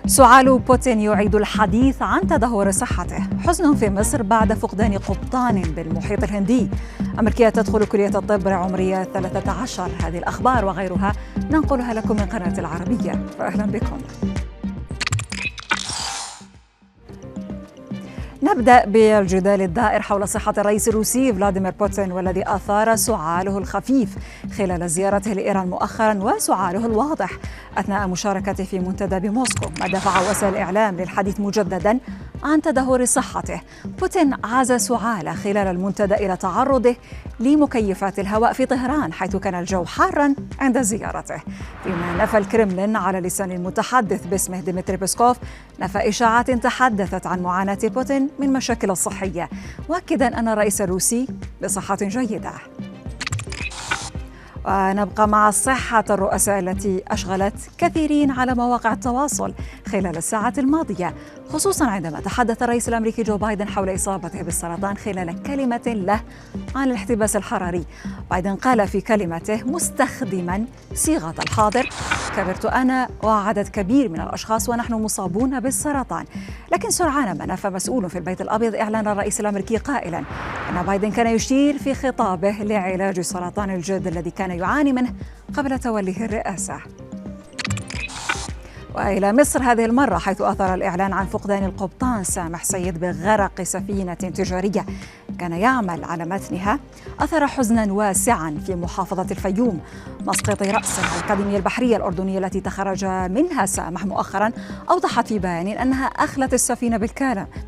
سعال بوتين يعيد الحديث عن تدهور صحته. حزن في مصر بعد فقدان قبطان بالمحيط الهندي. أمريكية تدخل كلية الطب عمرية 13. هذه الأخبار وغيرها ننقلها لكم من قناة العربية، فأهلا بكم. نبدأ بالجدال الدائر حول صحة الرئيس الروسي فلاديمير بوتين، والذي أثار سعاله الخفيف خلال زيارته لإيران مؤخرا، وسعاله الواضح أثناء مشاركته في منتدى بموسكو، ما دفع وسائل الإعلام للحديث مجددا عن تدهور صحته. بوتين عزى سعاله خلال المنتدى إلى تعرضه لمكيفات الهواء في طهران، حيث كان الجو حارا عند زيارته، فيما نفى الكرملين على لسان المتحدث باسمه ديمتري بيسكوف نفى إشاعات تحدثت عن معاناة بوتين من مشاكل صحية، مؤكدا أن الرئيس الروسي بصحة جيدة. ونبقى مع صحة الرؤساء التي أشغلت كثيرين على مواقع التواصل خلال الساعات الماضية، خصوصا عندما تحدث الرئيس الأمريكي جو بايدن حول إصابته بالسرطان خلال كلمة له عن الاحتباس الحراري. بايدن قال في كلمته مستخدما صيغة الحاضر: كبرت أنا وعدد كبير من الأشخاص ونحن مصابون بالسرطان. لكن سرعان ما نفى مسؤول في البيت الأبيض إعلان الرئيس الأمريكي قائلا أن بايدن كان يشير في خطابه لعلاج سرطان الجلد الذي كان يعاني منه قبل توليه الرئاسة. وإلى مصر هذه المرة، حيث أثر الإعلان عن فقدان القبطان سامح سيد بغرق سفينة تجارية كان يعمل على متنها، أثر حزنا واسعا في محافظة الفيوم، مسقط رأس الأكاديمية البحرية الأردنية التي تخرج منها سامح مؤخرا أوضحت في بيان أنها أخلت السفينة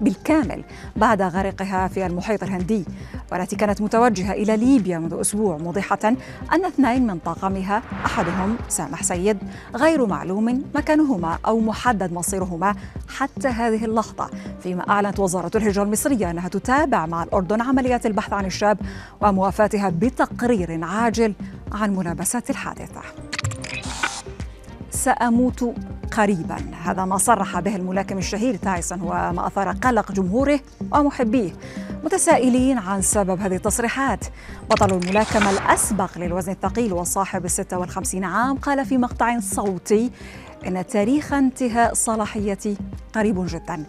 بالكامل بعد غرقها في المحيط الهندي، والتي كانت متوجهة إلى ليبيا منذ أسبوع، موضحة أن 2 من طاقمها أحدهم سامح سيد غير معلوم مكانهما أو محدد مصيرهما حتى هذه اللحظة، فيما أعلنت وزارة الهجرة المصرية أنها تتابع مع الأردن عمليات البحث عن الشاب وموافاتها بتقرير عاجل عن ملابسات الحادثة. سأموت قريبا، هذا ما صرح به الملاكم الشهير تايسون، وما أثار قلق جمهوره ومحبيه متسائلين عن سبب هذه التصريحات. بطل الملاكمة الأسبق للوزن الثقيل وصاحب 56 عام قال في مقطع صوتي إن تاريخ انتهاء صلاحيتي قريب جدا،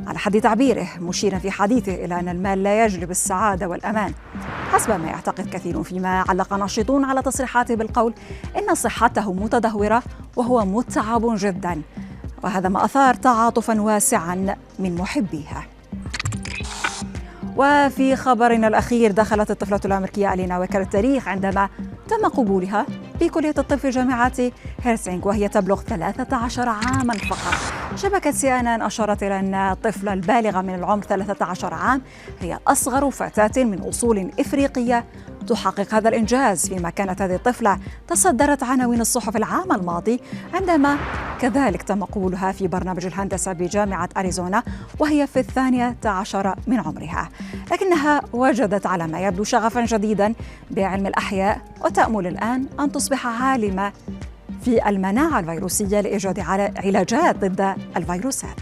على حد تعبيره، مشيرا في حديثه إلى أن المال لا يجلب السعادة والأمان حسب ما يعتقد كثيرون، فيما علق ناشطون على تصريحاته بالقول إن صحته متدهورة وهو متعب جدا، وهذا ما أثار تعاطفا واسعا من محبيها. وفي خبرنا الأخير، دخلت الطفلة الأمريكية ألينا ويكر التاريخ عندما تم قبولها بكلية الطب في جامعة هيلسنكي وهي تبلغ 13 عاما فقط. شبكة CNN أشارت إلى أن الطفلة البالغة من العمر 13 عام هي أصغر فتاة من أصول إفريقية تحقق هذا الإنجاز، فيما كانت هذه الطفلة تصدرت عناوين الصحف العام الماضي عندما كذلك تم قبولها في برنامج الهندسة بجامعة أريزونا وهي في 12 من عمرها، لكنها وجدت على ما يبدو شغفا جديدا بعلم الأحياء وتأمل الآن أن تصبح عالمة في المناعة الفيروسية لإيجاد علاجات ضد الفيروسات.